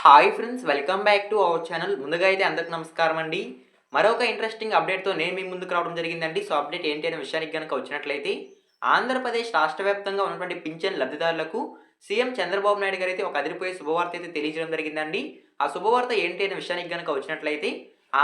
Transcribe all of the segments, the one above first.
Hi friends, welcome back to our channel. ముందుగా అయితే అందరికి నమస్కారం అండి. మరొక ఇంట్రెస్టింగ్ అప్డేట్‌తో నేను మీ ముందుకు రావడం జరిగిందండి. సో, అప్డేట్ ఏంటి అనే విషయానికి గనుక వచ్చినట్లయితే, ఆంధ్రప్రదేశ్ రాష్ట్ర వ్యాప్తంగా ఉన్నటువంటి పింఛన్ లబ్ధిదారులకు సీఎం చంద్రబాబు నాయుడు గారైతే ఒక అదిరిపోయే శుభవార్త అయితే తెలియజేయడం జరిగిందండి. ఆ శుభవార్త ఏంటి అనే విషయానికి గనుక వచ్చినట్లయితే,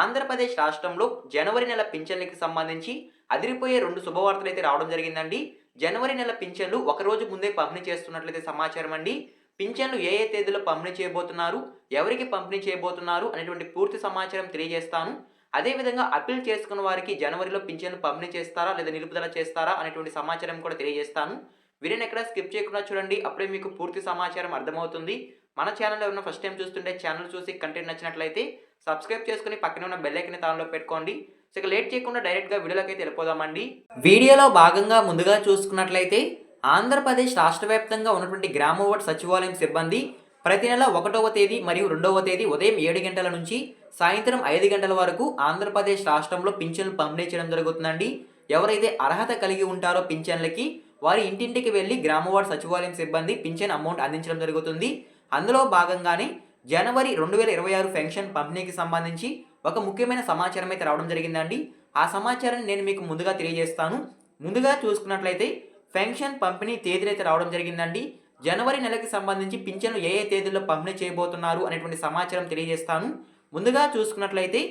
ఆంధ్రప్రదేశ్ రాష్ట్రంలో జనవరి నెల పింఛన్లకి సంబంధించి అదిరిపోయే 2 శుభవార్తలైతే రావడం జరిగిందండి. జనవరి నెల పింఛన్లు ఒక రోజు ముందే పంపిణీ చేస్తున్నట్లయితే సమాచారం అండి. పింఛన్లు ఏ తేదీలో పంపిణీ చేయబోతున్నారు, ఎవరికి పంపిణీ చేయబోతున్నారు అనేటువంటి పూర్తి సమాచారం తెలియజేస్తాను. అదేవిధంగా అప్పీల్ చేసుకున్న వారికి జనవరిలో పింఛన్లు పంపిణీ చేస్తారా లేదా నిలుపుదల చేస్తారా అనేటువంటి సమాచారం కూడా తెలియజేస్తాను. వీడియోని ఎక్కడ స్కిప్ చేయకుండా చూడండి, అప్పుడే మీకు పూర్తి సమాచారం అర్థమవుతుంది. మన ఛానల్ ఎవరైనా ఫస్ట్ టైం చూస్తుంటే ఛానల్ చూసి కంటెంట్ నచ్చినట్లయితే సబ్స్క్రైబ్ చేసుకుని పక్కనే ఉన్న బెల్ ఐకాన్ ఆన్లో పెట్టుకోండి. సో ఇక లేట్ చేయకుండా డైరెక్ట్గా వీడియోలోకి అయితే వెళ్ళిపోదామండి. వీడియోలో భాగంగా ముందుగా చూసుకున్నట్లయితే ఆంధ్రప్రదేశ్ రాష్ట్ర వ్యాప్తంగా ఉన్నటువంటి గ్రామ వార్డు సచివాలయం సిబ్బంది ప్రతి నెల 1వ తేదీ మరియు 2వ తేదీ ఉదయం 7 గంటల నుంచి సాయంత్రం 5 గంటల వరకు ఆంధ్రప్రదేశ్ రాష్ట్రంలో పింఛన్లు పంపిణీ చేయడం జరుగుతుందండి. ఎవరైతే అర్హత కలిగి ఉంటారో పింఛన్లకి వారి ఇంటింటికి వెళ్ళి గ్రామ వార్డు సచివాలయం సిబ్బంది పింఛన్ అమౌంట్ అందించడం జరుగుతుంది. అందులో భాగంగానే జనవరి 2026 పెన్షన్ పంపిణీకి సంబంధించి ఒక ముఖ్యమైన సమాచారం అయితే రావడం జరిగిందండి. ఆ సమాచారాన్ని నేను మీకు ముందుగా తెలియజేస్తాను. ముందుగా చూసుకున్నట్లయితే పెన్షన్ పంపిణీ తేదీలు అయితే రావడం జరిగిందండి. జనవరి నెలకి సంబంధించి పింఛన్లు ఏ తేదీల్లో పంపిణీ చేయబోతున్నారు అనేటువంటి సమాచారం తెలియజేస్తాను. ముందుగా చూసుకున్నట్లయితే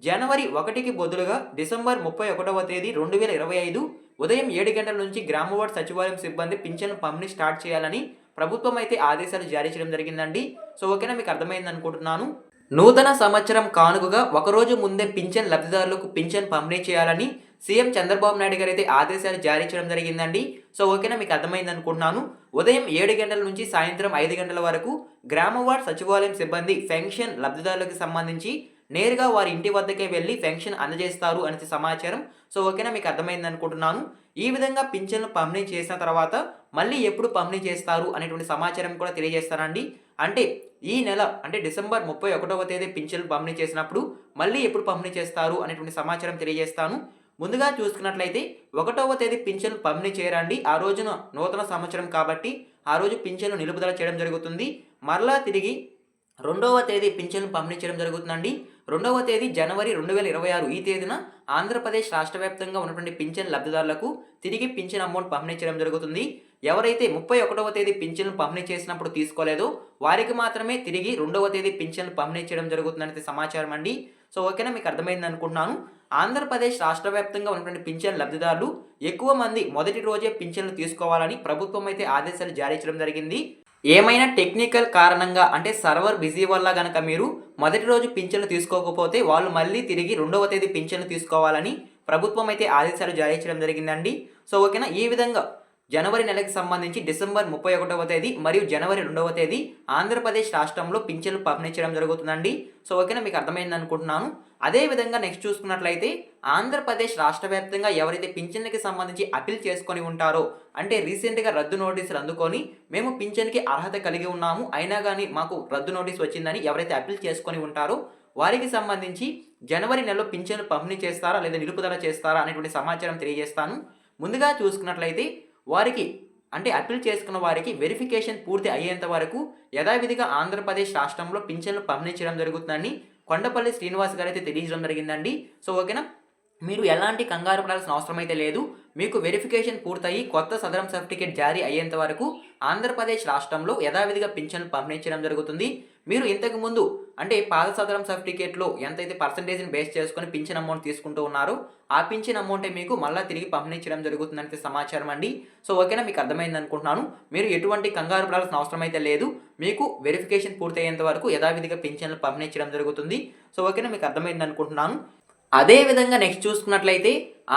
జనవరి 1కి బదులుగా డిసెంబర్ 31వ తేదీ 2025 ఉదయం 7 గంటల నుంచి గ్రామ వార్డు సచివాలయం సిబ్బంది పింఛన్లు పంపిణీ స్టార్ట్ చేయాలని ప్రభుత్వం అయితే ఆదేశాలు జారీ చేయడం జరిగిందండి. సో ఓకేనా, మీకు అర్థమైంది అనుకుంటున్నాను. నూతన సంవత్సరం కానుకగా ఒకరోజు ముందే పింఛన్ లబ్ధిదారులకు పింఛన్ పంపిణీ చేయాలని సీఎం చంద్రబాబు నాయుడు గారు అయితే ఆదేశాలు జారీ చేయడం జరిగిందండి. సో ఓకేనా, మీకు అర్థమైంది అనుకుంటున్నాను. ఉదయం 7 గంటల నుంచి సాయంత్రం 5 గంటల వరకు గ్రామ వార్డ్ సచివాలయం సిబ్బంది పెన్షన్ లబ్ధిదారులకు సంబంధించి నేరుగా వారి ఇంటి వద్దకే వెళ్ళి పెన్షన్ అందజేస్తారు అనేది సమాచారం. సో ఓకేనా, మీకు అర్థమైంది అనుకుంటున్నాను. ఈ విధంగా పింఛన్లు పంపిణీ చేసిన తర్వాత మళ్ళీ ఎప్పుడు పంపిణీ చేస్తారు అనేటువంటి సమాచారం కూడా తెలియజేస్తానండి. అంటే ఈ నెల అంటే డిసెంబర్ 31వ తేదీ పింఛన్లు పంపిణీ చేసినప్పుడు మళ్ళీ ఎప్పుడు పంపిణీ చేస్తారు అనేటువంటి సమాచారం తెలియజేస్తాను. ముందుగా చూసుకున్నట్లయితే 1వ తేదీ పింఛన్లు పంపిణీ చేయరండి. ఆ రోజున నూతన సంవత్సరం కాబట్టి ఆ రోజు పింఛన్లు నిలుపుదల చేయడం జరుగుతుంది. మరలా తిరిగి 2వ తేదీ పింఛన్లు పంపిణీ చేయడం జరుగుతుందండి. 2వ తేదీ జనవరి 2026 ఈ తేదీన ఆంధ్రప్రదేశ్ రాష్ట్ర వ్యాప్తంగా ఉన్నటువంటి పింఛన్ లబ్ధిదారులకు తిరిగి పింఛన్ అమౌంట్ పంపిణీ చేయడం జరుగుతుంది. ఎవరైతే 31వ తేదీ పింఛన్లు పంపిణీ చేసినప్పుడు తీసుకోలేదో వారికి మాత్రమే తిరిగి 2వ తేదీ పింఛన్లు పంపిణీ చేయడం జరుగుతుందనేది సమాచారం అండి. సో ఓకేనా, మీకు అర్థమైంది అనుకుంటున్నాను. ఆంధ్రప్రదేశ్ రాష్ట్ర వ్యాప్తంగా ఉన్నటువంటి పింఛన్ లబ్ధిదారులు ఎక్కువ మంది మొదటి రోజే పింఛన్లు తీసుకోవాలని ప్రభుత్వం అయితే ఆదేశాలు జారీ చేయడం జరిగింది. ఏమైనా టెక్నికల్ కారణంగా అంటే సర్వర్ బిజీ వల్ల గనక మీరు మొదటి రోజు పింఛన్లు తీసుకోకపోతే వాళ్ళు మళ్ళీ తిరిగి 2వ తేదీ పింఛన్లు తీసుకోవాలని ప్రభుత్వం అయితే ఆదేశాలు జారీ చేయడం జరిగిందండి. సో ఓకేనా, ఈ విధంగా జనవరి నెలకి సంబంధించి డిసెంబర్ 31వ తేదీ మరియు జనవరి 2వ తేదీ ఆంధ్రప్రదేశ్ రాష్ట్రంలో పింఛన్లు పంపిణీ చేయడం జరుగుతుందండి. సో ఓకేనా, మీకు అర్థమైంది అనుకుంటున్నాను. అదేవిధంగా నెక్స్ట్ చూసుకున్నట్లయితే ఆంధ్రప్రదేశ్ రాష్ట్ర వ్యాప్తంగా ఎవరైతే పింఛన్కి సంబంధించి అప్పీల్ చేసుకొని ఉంటారో అంటే రీసెంట్గా రద్దు నోటీసులు అందుకొని మేము పింఛన్కి అర్హత కలిగి ఉన్నాము అయినా కానీ మాకు రద్దు నోటీస్ వచ్చిందని ఎవరైతే అప్పీల్ చేసుకొని ఉంటారో వారికి సంబంధించి జనవరి నెలలో పింఛన్లు పంపిణీ చేస్తారా లేదా నిలుపుదల చేస్తారా అనేటువంటి సమాచారం తెలియజేస్తాను. ముందుగా చూసుకున్నట్లయితే వారికి అంటే అప్పీల్ చేసుకున్న వారికి వెరిఫికేషన్ పూర్తి అయ్యేంత వరకు యథావిధిగా ఆంధ్రప్రదేశ్ రాష్ట్రంలో పింఛన్లు పంపిణీ చేయడం జరుగుతుందని కొండపల్లి శ్రీనివాస్ గారు అయితే తెలియజేయడం జరిగిందండి. సో ఓకేనా, మీరు ఎలాంటి కంగారు పడాల్సిన అవసరం అయితే లేదు. మీకు వెరిఫికేషన్ పూర్తయి కొత్త సదరం సర్టిఫికేట్ జారీ అయ్యేంత వరకు ఆంధ్రప్రదేశ్ రాష్ట్రంలో యథావిధిగా పింఛన్లు పంపిణీ చేయడం జరుగుతుంది. మీరు ఇంతకుముందు అంటే పాత సదరం సర్టిఫికేట్లో ఎంతైతే పర్సంటేజ్ని బేస్ చేసుకొని పింఛన్ అమౌంట్ తీసుకుంటూ ఉన్నారో ఆ పింఛన్ అమౌంటే మీకు మళ్ళీ తిరిగి పంపిణీ చేయడం జరుగుతుందంటే సమాచారం అండి. సో ఓకేనా, మీకు అర్థమైంది అనుకుంటున్నాను. మీరు ఎటువంటి కంగారు పడాల్సిన అవసరం అయితే లేదు. మీకు వెరిఫికేషన్ పూర్తయ్యేంత వరకు యథావిధిగా పింఛన్లు పంపిణీ చేయడం జరుగుతుంది. సో ఓకేనా, మీకు అర్థమైంది అనుకుంటున్నాను. అదేవిధంగా నెక్స్ట్ చూసుకున్నట్లయితే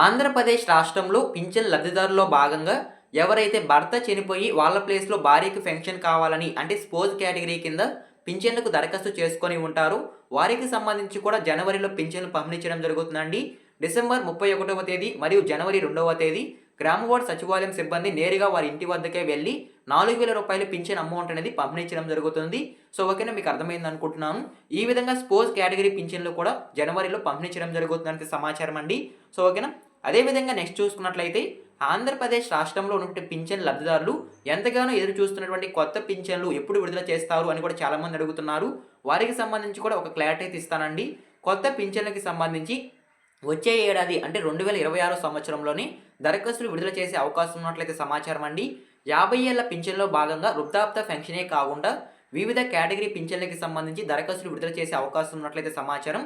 ఆంధ్రప్రదేశ్ రాష్ట్రంలో పింఛన్ లబ్ధిదారుల్లో భాగంగా ఎవరైతే భర్త చనిపోయి వాళ్ళ ప్లేస్లో భార్యకి పెన్షన్ కావాలని అంటే స్పోజ్ కేటగిరీ కింద పింఛన్లకు దరఖాస్తు చేసుకొని ఉంటారో వారికి సంబంధించి కూడా జనవరిలో పింఛన్లు పంపిణీ చేయడం జరుగుతుందండి. డిసెంబర్ 31వ తేదీ మరియు జనవరి 2వ తేదీ గ్రామ వార్డు సచివాలయం సిబ్బంది నేరుగా వారి ఇంటి వద్దకే వెళ్ళి 4,000 రూపాయల పింఛన్ అమౌంట్ అనేది పంపిణీ చేయడం జరుగుతుంది. సో ఓకేనా, మీకు అర్థమైంది అనుకుంటున్నాను. ఈ విధంగా స్పోజ్ కేటగిరీ పింఛన్లు కూడా జనవరిలో పంపిణీ చేయడం జరుగుతుందంటే సమాచారం అండి. సో ఓకేనా, అదేవిధంగా నెక్స్ట్ చూసుకున్నట్లయితే ఆంధ్రప్రదేశ్ రాష్ట్రంలో ఉన్నటువంటి పింఛన్ లబ్ధిదారులు ఎంతగానో ఎదురు చూస్తున్నటువంటి కొత్త పింఛన్లు ఎప్పుడు విడుదల చేస్తారు అని కూడా చాలామంది అడుగుతున్నారు. వారికి సంబంధించి కూడా ఒక క్లారిటీ అయితే ఇస్తానండి. కొత్త పింఛన్లకి సంబంధించి వచ్చే ఏడాది అంటే 2026 సంవత్సరంలోనే దరఖాస్తులు విడుదల చేసే అవకాశం ఉన్నట్లయితే సమాచారం అండి. 50 ఏళ్ల పింఛన్లో భాగంగా వృద్ధాప్య పెన్షనే కాకుండా వివిధ కేటగిరీ పింఛన్లకి సంబంధించి దరఖాస్తులు విడుదల చేసే అవకాశం ఉన్నట్లయితే సమాచారం.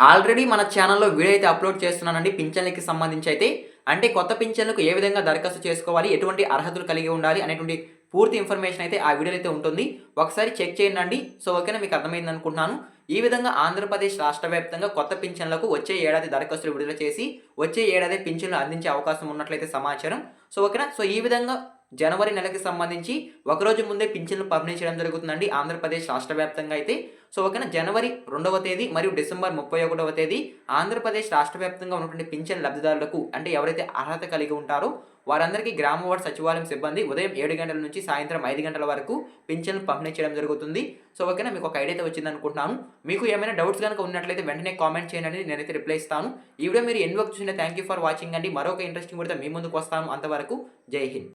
ఆల్రెడీ మన ఛానల్లో వీడియో అయితే అప్లోడ్ చేస్తున్నానండి పింఛన్లకి సంబంధించి అయితే. అంటే కొత్త పింఛన్లకు ఏ విధంగా దరఖాస్తు చేసుకోవాలి, ఎటువంటి అర్హతలు కలిగి ఉండాలి అనేటువంటి పూర్తి ఇన్ఫర్మేషన్ అయితే ఆ వీడియోలో అయితే ఉంటుంది. ఒకసారి చెక్ చేయండి. సో ఓకేనా, మీకు అర్థమైంది అనుకుంటున్నాను. ఈ విధంగా ఆంధ్రప్రదేశ్ రాష్ట్ర వ్యాప్తంగా కొత్త పింఛన్లకు వచ్చే ఏడాది దరఖాస్తులు విడుదల చేసి వచ్చే ఏడాది పింఛన్లు అందించే అవకాశం ఉన్నట్లయితే సమాచారం. సో ఓకేనా, సో ఈ విధంగా జనవరి నెలకి సంబంధించి ఒకరోజు ముందే పింఛన్లు పంపిణీ చేయడం జరుగుతుందండి ఆంధ్రప్రదేశ్ రాష్ట్ర వ్యాప్తంగా అయితే. సో ఓకేనా, జనవరి 2వ తేదీ మరియు డిసెంబర్ 31వ తేదీ ఆంధ్రప్రదేశ్ రాష్ట్ర వ్యాప్తంగా ఉన్నటువంటి పింఛన్ లబ్ధిదారులకు అంటే ఎవరైతే అర్హత కలిగి ఉంటారో వారందరికీ గ్రామ వార్డు సచివాలయం సిబ్బంది ఉదయం 7 గంటల నుంచి సాయంత్రం 5 గంటల వరకు పింఛన్లు పంపిణీ చేయడం జరుగుతుంది. సో ఓకేనా, మీకు ఒక ఐడియా అయితే వచ్చింది అనుకుంటున్నాను. మీకు ఏమైనా డౌట్స్ కనుక ఉన్నట్లయితే వెంటనే కామెంట్ చేయండి, నేనైతే రిప్లై ఇస్తాను. ఈ వీడియో మీరు ఎన్ని వరకు చూసినా థ్యాంక్ యూ ఫర్ వాచింగ్ అండి. మరొక ఇంట్రెస్టింగ్ వీడియోతో మీ ముందుకు వస్తాను. అంతవరకు జై హింద్.